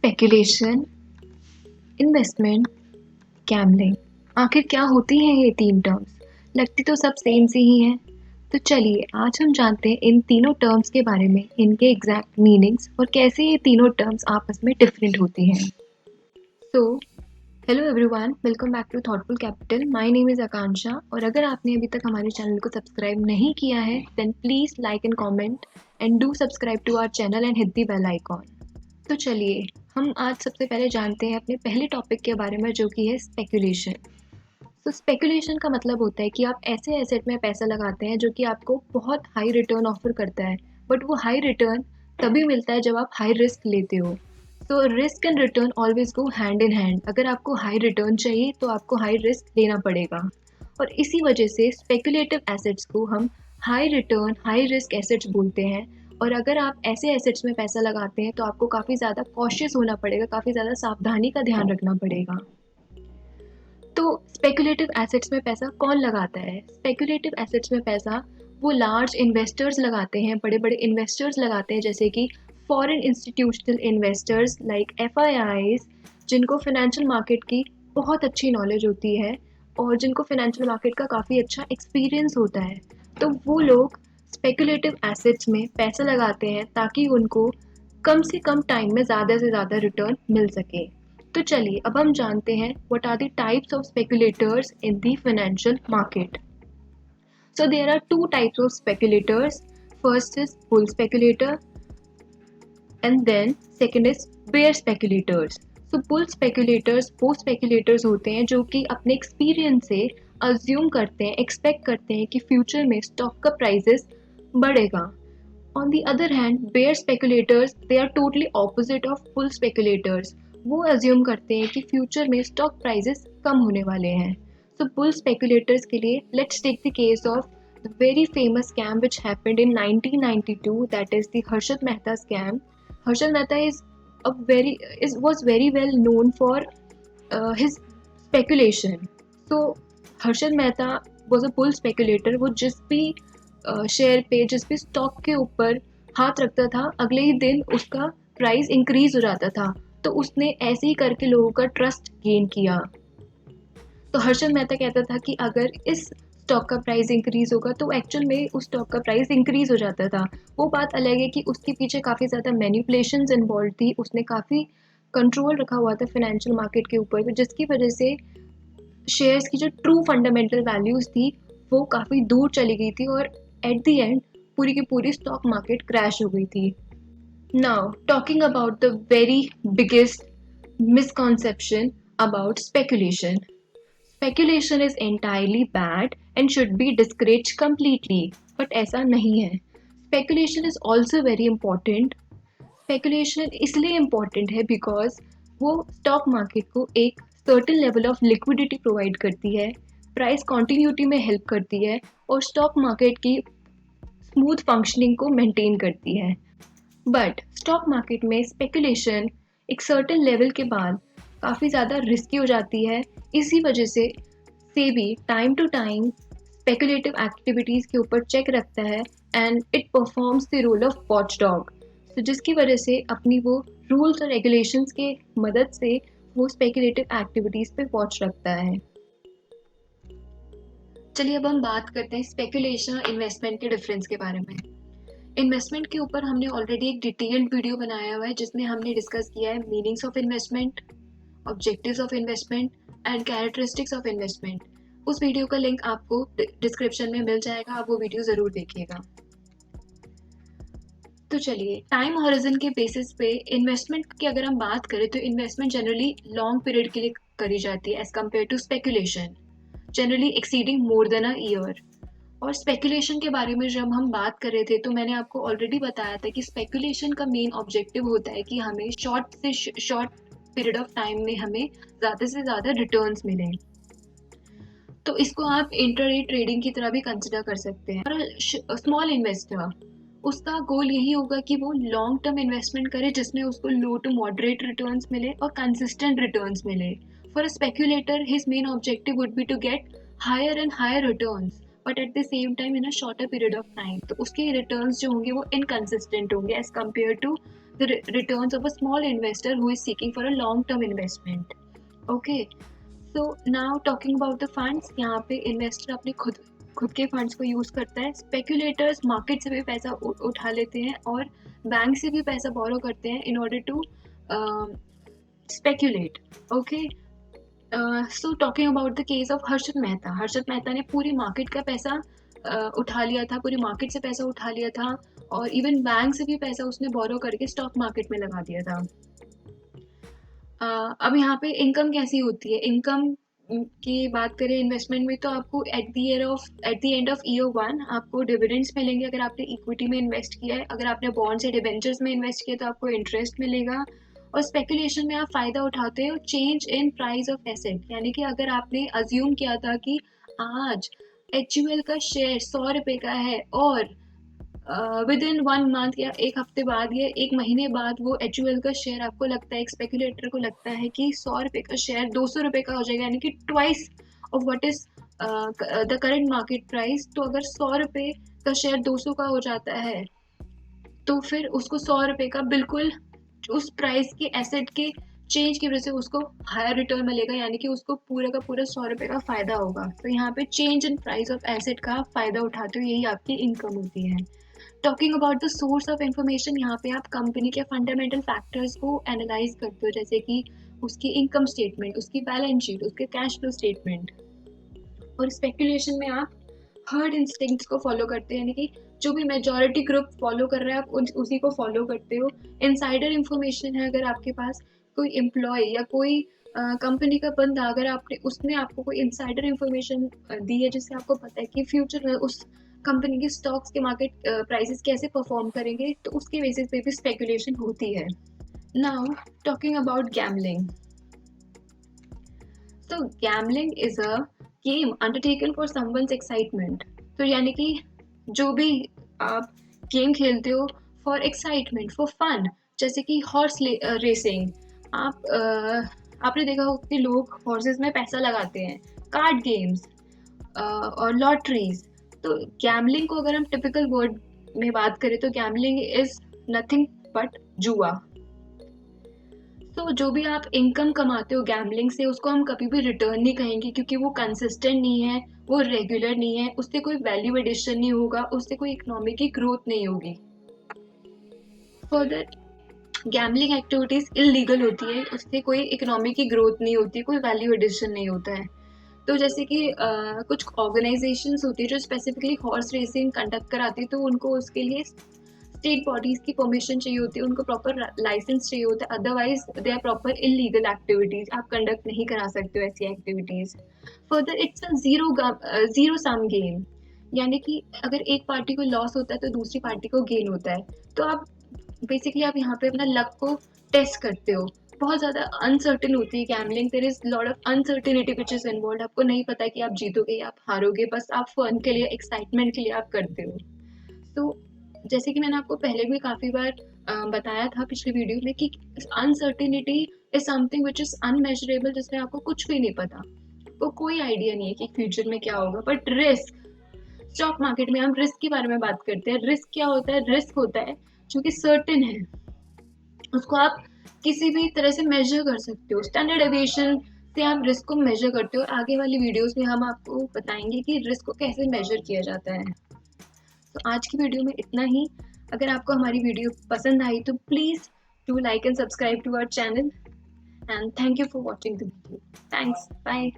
Speculation, investment, gambling. आखिर क्या होती हैं ये तीन टर्म्स? लगती तो सब सेम सी ही हैं। तो चलिए आज हम जानते हैं इन तीनों टर्म्स के बारे में, इनके एग्जैक्ट मीनिंग्स और कैसे ये तीनों टर्म्स आपस में डिफरेंट होती हैं। So hello everyone, welcome back to thoughtful capital. My name is Aakanksha और अगर आपने अभी तक हमारे चैनल को सब्सक्राइब नहीं किया है then please like and comment and do subscribe to our channel and hit the bell icon. तो चलिए हम आज सबसे पहले जानते हैं अपने पहले टॉपिक के बारे में, जो कि है स्पेकुलेशन। तो स्पेकुलेशन का मतलब होता है कि आप ऐसे एसेट में पैसा लगाते हैं जो कि आपको बहुत हाई रिटर्न ऑफर करता है, बट वो हाई रिटर्न तभी मिलता है जब आप हाई रिस्क लेते हो। तो risk and return always go hand in hand. अगर आपको हाई रिटर्न चाहिए तो आपको हाई रिस्क लेना पड़ेगा, और इसी वजह से स्पेकुलेटिव एसेट्स को हम high return high risk assets बोलते हैं। और अगर आप ऐसे एसेट्स में पैसा लगाते हैं तो आपको काफ़ी ज़्यादा कॉशियस होना पड़ेगा, काफ़ी ज़्यादा सावधानी का ध्यान रखना पड़ेगा। तो स्पेकुलेटिव एसेट्स में पैसा कौन लगाता है? स्पेकुलेटिव एसेट्स में पैसा वो लार्ज इन्वेस्टर्स लगाते हैं, बड़े बड़े इन्वेस्टर्स लगाते हैं, जैसे कि foreign institutional investors like FIIs, जिनको फाइनेंशियल मार्केट की बहुत अच्छी नॉलेज होती है और जिनको फाइनेंशियल मार्केट का काफ़ी अच्छा एक्सपीरियंस होता है। तो वो लोग स्पेकुलेटिव एसेट्स में पैसा लगाते हैं ताकि उनको कम से कम टाइम में ज़्यादा से ज़्यादा रिटर्न मिल सके। तो चलिए अब हम जानते हैं what are the types of speculators in the financial market. So there are two types of speculators. First is bull speculator and then second is bear speculators. So bull speculators वो speculators होते हैं जो कि अपने experience से assume करते हैं, expect करते हैं कि फ्यूचर में स्टॉक का प्राइसेस बढ़ेगा। On the other hand, bear speculators they are totally opposite of bull speculators. वो assume करते हैं कि फ्यूचर में स्टॉक प्राइसेस कम होने वाले हैं। So bull speculators के लिए let's take the case of the very famous scam which happened in 1992, that is the Harshad Mehta scam. Harshad Mehta was very well known for his speculation. So Harshad Mehta was a bull speculator. वो जिस भी share पे, जिस भी stock के ऊपर हाथ रखता था, अगले ही दिन उसका प्राइस इंक्रीज हो जाता था। तो उसने ऐसे ही करके लोगों का ट्रस्ट गेन किया। तो हर्षद मेहता कहता था कि अगर इस स्टॉक का प्राइस इंक्रीज होगा तो एक्चुअल में उस स्टॉक का प्राइस इंक्रीज हो जाता था। वो बात अलग है कि उसके पीछे काफ़ी ज़्यादा मैनिपुलेशंस इन्वॉल्व थी, उसने काफ़ी कंट्रोल रखा हुआ था फाइनेंशियल मार्केट के ऊपर, जिसकी वजह से शेयर्स की जो ट्रू फंडामेंटल वैल्यूज थी वो काफ़ी दूर चली गई थी और एट द एंड पूरी की पूरी स्टॉक मार्केट क्रैश हो गई थी। Now talking about the very biggest misconception about speculation. Speculation is entirely bad and should be discourage completely, but ऐसा नहीं है। Speculation is also very important. Speculation इसलिए इम्पॉर्टेंट है बिकॉज वो स्टॉक मार्केट को एक certain level of liquidity provide करती है, प्राइस कॉन्टिन्यूटी में हेल्प करती है और स्टॉक मार्केट की स्मूथ फंक्शनिंग को मेंटेन करती है। बट स्टॉक मार्केट में स्पेकुलेशन एक सर्टेन लेवल के बाद काफ़ी ज़्यादा रिस्की हो जाती है। इसी वजह से SEBI time to time speculative activities के ऊपर चेक रखता है and it performs the role of watchdog. तो जिसकी वजह से अपनी वो रूल्स और रेगुलेशंस के मदद से वो स्पेकुलेटिव एक्टिविटीज़ पे वॉच रखता है। चलिए अब हम बात करते हैं स्पेकुलेशन और इन्वेस्टमेंट के डिफरेंस के बारे में। इन्वेस्टमेंट के ऊपर हमने ऑलरेडी एक डिटेल्ड वीडियो बनाया हुआ है जिसमें हमने डिस्कस किया है meanings of investment, objectives of investment and characteristics of investment. उस वीडियो का लिंक आपको डिस्क्रिप्शन में मिल जाएगा, आप वो वीडियो ज़रूर देखिएगा। तो चलिए टाइम हॉरिजन के बेसिस पे इन्वेस्टमेंट की अगर हम बात करें तो इन्वेस्टमेंट जनरली लॉन्ग पीरियड के लिए करी जाती है as compared to speculation, generally exceeding more than a year. और स्पेकुलेशन के बारे में जब हम बात कर रहे थे तो मैंने आपको ऑलरेडी बताया था कि स्पेकुलेशन का मेन ऑब्जेक्टिव होता है कि हमें शॉर्ट पीरियड ऑफ टाइम में हमें ज़्यादा से ज़्यादा रिटर्न्स मिलें। तो इसको आप इंट्राडे ट्रेडिंग की तरह भी कंसिडर कर सकते हैं। और स्मॉल इन्वेस्टर उसका गोल यही होगा कि वो लॉन्ग टर्म इन्वेस्टमेंट करे जिसमें उसको लो टू मॉडरेट रिटर्न्स मिले और कंसिस्टेंट रिटर्न्स मिले। For a speculator his main objective would be to get higher and higher returns but at the same time in a shorter period of time. तो उसके returns जो होंगे वो inconsistent होंगे as compared to the returns of a small investor who is seeking for a long term investment. Okay, so now talking about the funds, यहाँ पे investor अपने खुद के फंड्स को यूज करता है, स्पेक्यूलेटर्स मार्केट से भी पैसा उठा लेते हैं और बैंक से भी पैसा बोरो करते हैं in order to speculate. Okay, so talking about the case of Harshad Mehta ने पूरी मार्केट का पैसा उठा लिया था, पूरी मार्केट से पैसा उठा लिया था और इवन बैंक से भी पैसा उसने बोरो करके स्टॉक मार्केट में लगा दिया था. अब यहाँ पे इनकम कैसी होती है, इनकम की बात करें इन्वेस्टमेंट में, तो आपको at the end of year 1 आपको डिविडेंड्स मिलेंगे अगर आपने इक्विटी में इन्वेस्ट किया है. अगर आपने बॉन्ड्स या डिबेंचर्स में इन्वेस्ट किया तो आपको इंटरेस्ट मिलेगा. और स्पेकुलेशन में आप फायदा उठाते हो change in price of asset, यानी कि अगर आपने अज्यूम किया था कि आज HUL का शेयर 100 रुपए का है और विद इन 1 मंथ या एक हफ्ते बाद या एक महीने बाद वो HUL का शेयर आपको लगता है, एक स्पेकुलेटर को लगता है कि 100 रुपए का शेयर 200 रुपए का हो जाएगा, यानी कि twice of what is the current market price. तो अगर 100 रुपए का शेयर 200 का हो जाता है तो फिर उसको 100 रुपए का बिल्कुल उस प्राइस के एसेट के चेंज की वजह से उसको हायर रिटर्न मिलेगा, यानी कि उसको पूरा का पूरा 100 रुपए का फायदा होगा. तो यहाँ पे change in price of asset का फायदा उठाते हो, यही आपकी इनकम होती है. Talking about the source of information, यहाँ पे आप कंपनी के फंडामेंटल फैक्टर्स को एनालाइज करते हो, जैसे कि उसकी इनकम स्टेटमेंट, उसकी बैलेंस शीट, उसके कैश फ्लो स्टेटमेंट. और स्पेकुलेशन में आप हर्ड इंस्टिंक्ट्स को फॉलो करते हैं, यानी कि जो भी मेजॉरिटी ग्रुप फॉलो कर रहा है आप उसी को फॉलो करते हो. इनसाइडर इंफॉर्मेशन है, अगर आपके पास कोई एम्प्लॉय या कोई कंपनी का बंदा, अगर आपने उसने आपको कोई इनसाइडर इंफॉर्मेशन दी है जिससे आपको पता है कि फ्यूचर में उस कंपनी के स्टॉक्स के मार्केट प्राइसेस कैसे परफॉर्म करेंगे, तो उसके बेसिस पे भी स्पेकुलेशन होती है. Now talking about gambling. So gambling is a game undertaken for someone's excitement. तो यानी कि जो भी आप गेम खेलते हो फॉर एक्साइटमेंट, फॉर फन, जैसे कि हॉर्स रेसिंग. आपने देखा होगा कि लोग हॉर्सेस में पैसा लगाते हैं, कार्ड गेम्स और लॉटरीज. तो गैम्बलिंग को अगर हम टिपिकल वर्ड में बात करें तो गैम्बलिंग इज नथिंग बट जुआ. तो जो भी आप इनकम कमाते हो गैम्बलिंग से, उसको हम कभी भी रिटर्न नहीं कहेंगे, क्योंकि वो कंसिस्टेंट नहीं है, वो रेगुलर नहीं है, उससे कोई वैल्यू एडिशन नहीं होगा, उससे कोई इकोनॉमी की ग्रोथ नहीं होगी. फर्दर गैम्बलिंग एक्टिविटीज इलीगल होती है, उससे कोई इकोनॉमी की ग्रोथ नहीं होती, कोई वैल्यू एडिशन नहीं होता है. तो जैसे कि कुछ ऑर्गेनाइजेशंस होती है जो स्पेसिफिकली हॉर्स रेसिंग कंडक्ट कराती है, तो उनको उसके लिए स्टेट बॉडीज की परमिशन चाहिए होती है, उनको प्रॉपर लाइसेंस चाहिए होता है, otherwise they are proper illegal activities, आप कंडक्ट नहीं करा सकते हो ऐसी activities. Further it's a zero sum game, यानी कि अगर एक पार्टी को लॉस होता है तो दूसरी पार्टी को गेन होता है. तो आप बेसिकली आप यहाँ पे अपना लक को टेस्ट करते हो. बहुत ज़्यादा अनसर्टेन होती है gambling, there is lot of uncertainty which is involve. आपको नहीं पता कि आप जीतोगे या आप हारोगे, बस आप फन के लिए, एक्साइटमेंट के लिए आप करते हो. तो जैसे कि मैंने आपको पहले भी काफ़ी बार बताया था पिछले वीडियो में कि uncertainty is something which is unmeasurable, जिसमें आपको कुछ भी नहीं पता, वो कोई आइडिया नहीं है कि फ्यूचर में क्या होगा. बट रिस्क, स्टॉक मार्केट में हम रिस्क के बारे में बात करते हैं. रिस्क क्या होता है? रिस्क होता है जो कि सर्टेन है, उसको आप किसी भी तरह से मेजर कर सकते हो. स्टैंडर्ड एविएशन से आप रिस्क को मेजर करते हो. आगे वाली वीडियोस में हम आपको बताएंगे कि रिस्क को कैसे मेजर किया जाता है. तो आज की वीडियो में इतना ही. अगर आपको हमारी वीडियो पसंद आई तो please do like and subscribe to our channel, and thank you for watching the video. Thanks, bye.